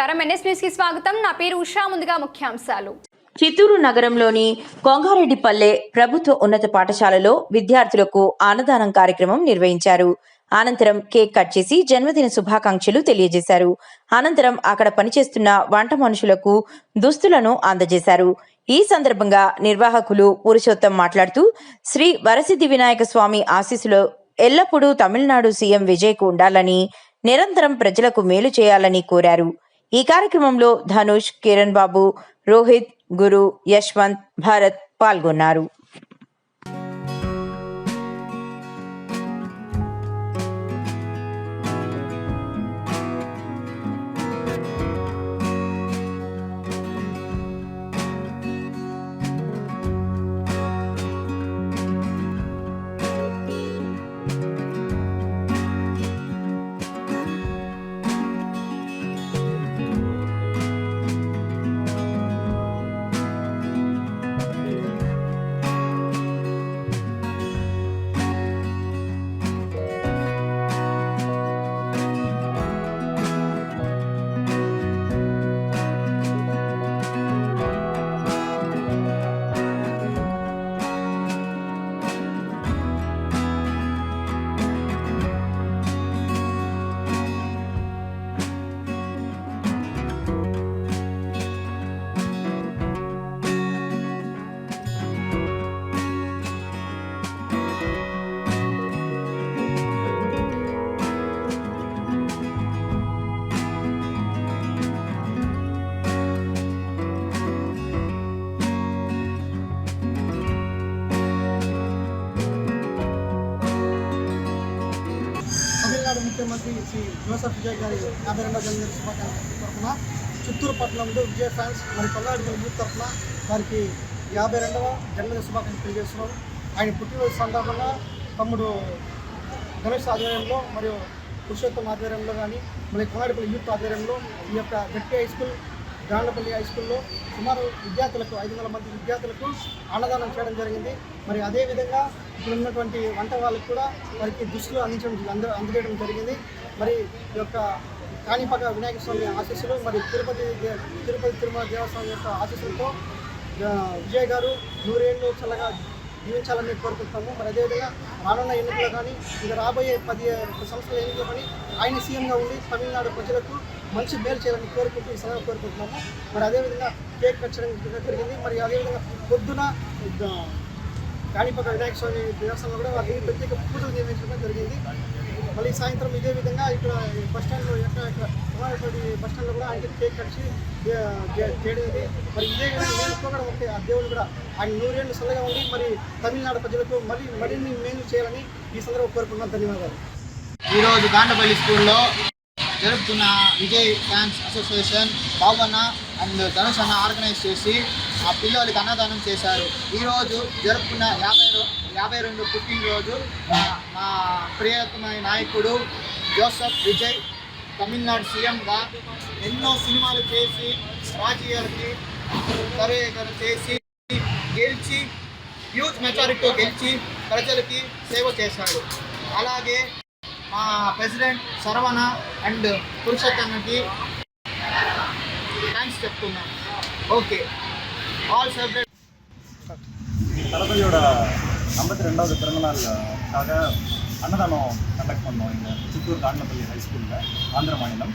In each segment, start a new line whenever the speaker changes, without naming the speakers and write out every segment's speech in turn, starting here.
నమస్కారం NS news కి స్వాగతం. నా పేరు ఉషా. ముందుగా ముఖ్యాంశాలు.
చిత్తూరు నగరంలోని కొంగారెడ్డిపల్లె ప్రభుత్వ ఉన్నత పాఠశాలలో విద్యార్థులకు అన్నదానం కార్యక్రమం నిర్వహించారు. అనంతరం కేక్ కట్ చేసి జన్మదిన శుభాకాంక్షలు తెలియజేశారు. అనంతరం అక్కడ పనిచేస్తున్న వంట మనుషులకు దుస్తులను అందజేశారు. ఈ సందర్భంగా నిర్వాహకులు పురుషోత్తం మాట్లాడుతూ శ్రీ వరసిద్ధి వినాయక స్వామి ఆశీస్సులు ఎల్లప్పుడూ తమిళనాడు సీఎం విజయ్కు ఉండాలని, నిరంతరం ప్రజలకు మేలు చేయాలని కోరారు. ఈ కార్యక్రమంలో ధనుష్, కిరణ్ బాబు, రోహిత్, గురు, యశ్వంత్, భరత్ పాల్గొన్నారు.
ముఖ్యమంత్రి శ్రీ జోసెఫ్ విజయ్ గారి 52వ జన్మదిన శుభాకాంక్షల తరఫున చిత్తూరు పట్టణంలో విజయ ఫ్యాన్స్ మరి కొంగారెడ్డిపల్లి యూత్ తరఫున వారికి 52వ జన్మదిన శుభాకాంక్షలు తెలియజేస్తున్నాం. ఆయన పుట్టినరోజు సందర్భంగా తమ్ముడు గణేష్ ఆధ్వర్యంలో మరియు పురుషోత్తం ఆధ్వర్యంలో కానీ మరి కొంగారెడ్డిపల్లి యూత్ ఆధ్వర్యంలో ఈ యొక్క గట్టి హై స్కూల్, గాండ్లపల్లి హై స్కూల్లో సుమారు విద్యార్థులకు 500 మంది విద్యార్థులకు అన్నదానం చేయడం జరిగింది. మరి అదేవిధంగా ఇక్కడ ఉన్నటువంటి వంట వాళ్ళకు కూడా వారికి దుస్తులు అందజేయడం జరిగింది. మరి ఈ యొక్క కాణిపాక వినాయక స్వామి ఆశీస్సులు మరి తిరుపతి తిరుమల దేవస్థానం యొక్క ఆశీస్సులతో విజయ్ గారు 100 ఏళ్ళు చల్లగా జీవించాలని కోరుకుంటున్నాము. మరి అదేవిధంగా రానున్న ఎన్నికలు కానీ ఇంకా రాబోయే 10 సంవత్సరాల ఎన్నికలు కానీ ఆయన సీఎంగా ఉండి తమిళనాడు ప్రజలకు మంచి మేలు చేయాలని కోరుకుంటూ ఈ సమయంలో కోరుకుంటున్నాము. మరి అదేవిధంగా కేక్ కట్ చేయడం జరిగింది. మరి అదేవిధంగా పొద్దున కాణిపాక వినాయక స్వామి దేవస్థానంలో కూడా వారికి ప్రత్యేక పూజలు నిర్వహించడం జరిగింది. మళ్ళీ సాయంత్రం ఇదే విధంగా ఇక్కడ బస్టాండ్లో బస్టాండ్లో కూడా ఆయనకి కేక్ కట్ చేయడం. మరి ఇదే విధంగా నేను కూడా ఒకటి ఆ దేవుడు కూడా ఆయన 100 ఏళ్ళు చల్లగా ఉండి మరి తమిళనాడు ప్రజలకు మరిన్ని మేలు చేయాలని ఈ సందర్భంగా కోరుకుంటున్నాను. ధన్యవాదాలు.
ఈరోజు గాండ్లపల్లి స్కూల్లో జరుపుతున్న విజయ్ ఫ్యాన్స్ అసోసియేషన్ భావన అండ్ ధనుష్ అన్న ఆర్గనైజ్ చేసి ఆ పిల్లలకి అన్నదానం చేశారు. ఈరోజు జరుపుకున్న 52 పుట్టినరోజు మా ప్రియతమైన నాయకుడు జోసెఫ్ విజయ్ తమిళనాడు సీఎంగా ఎన్నో సినిమాలు చేసి రాజకీయాలకి సర్వేకరణ చేసి గెలిచి యూత్ మెజారిటీతో గెలిచి ప్రజలకి సేవ చేశాడు. అలాగే మా ప్రెసిడెంట్ శరవణ అండ్ పురుషోత్తమ్కి థ్యాంక్స్ చెప్తున్నాం. Okay, all celebrate.
52வது பிறந்தநாளுக்காக அன்னதானம் கண்டக்ட் பண்ணோம் இங்கே சித்தூர் காண்லப்பள்ளி ஹைஸ்கூலில், ஆந்திர மாநிலம்.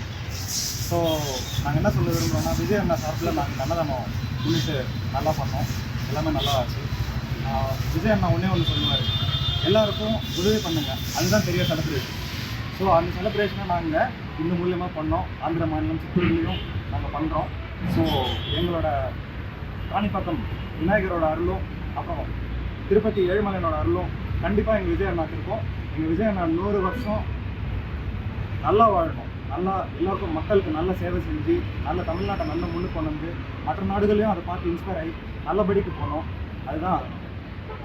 ஸோ நாங்கள் என்ன சொல்ல விரும்புகிறோம்னா, விஜய் அண்ணா சார்பில் நாங்கள் அன்னதானம் முன்னிட்டு நல்லா பண்ணோம், எல்லாமே நல்லா ஆச்சு. விஜய் அண்ணா ஒன்று சொல்லுவார், எல்லாருக்கும் உதவி பண்ணுங்கள், அதுதான் பெரிய செலிப்ரேஷன். ஸோ அந்த செலிப்ரேஷனை நாங்கள் இந்த மூலியமாக பண்ணோம். ஆந்திர மாநிலம் சித்தூர்லேயும் நாங்கள் பண்ணுறோம். ஸோ எங்களோட காணிப்பாக்கம் விநாயகரோட அருளும் அப்புறம் திருப்பதி ஏழுமலையனோட அருளும் கண்டிப்பாக எங்கள் விஜய் அண்ணாக்கு இருக்கும். எங்கள் விஜய் அண்ணா 100 வருஷம் நல்லா வாழணும், நல்லா எல்லாருக்கும் மக்களுக்கு நல்ல சேவை செஞ்சு நல்ல தமிழ்நாட்டை நல்ல முன்னுக்கு கொண்டு வந்து மற்ற நாடுகளையும் அதை பார்த்து இன்ஸ்பயர் ஆகி நல்லபடிக்கு போனோம். அதுதான்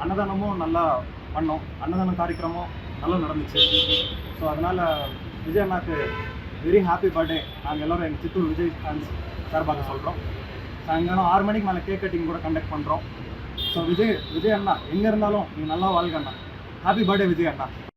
அன்னதானமும் நல்லா பண்ணோம், அன்னதான காரியக்கிரமும் நல்லா நடந்துச்சு. ஸோ அதனால் விஜய் அண்ணாக்கு வெரி ஹாப்பி பர்த்டே நாங்கள் எல்லோரும் எங்கள் சித்தூர் விஜய் ஃபேன்ஸ் சார்பாக சொல்கிறோம். சாயங்காலம் 6 மணிக்கு மேலே கேக் கட்டிங் கூட கண்டக்ட் பண்ணுறோம். ஸோ விஜய் அண்ணா எங்கே இருந்தாலும் நீங்கள் நல்லா வாழ்க அண்ணா. ஹாப்பி பர்த்டே விஜய் அண்ணா.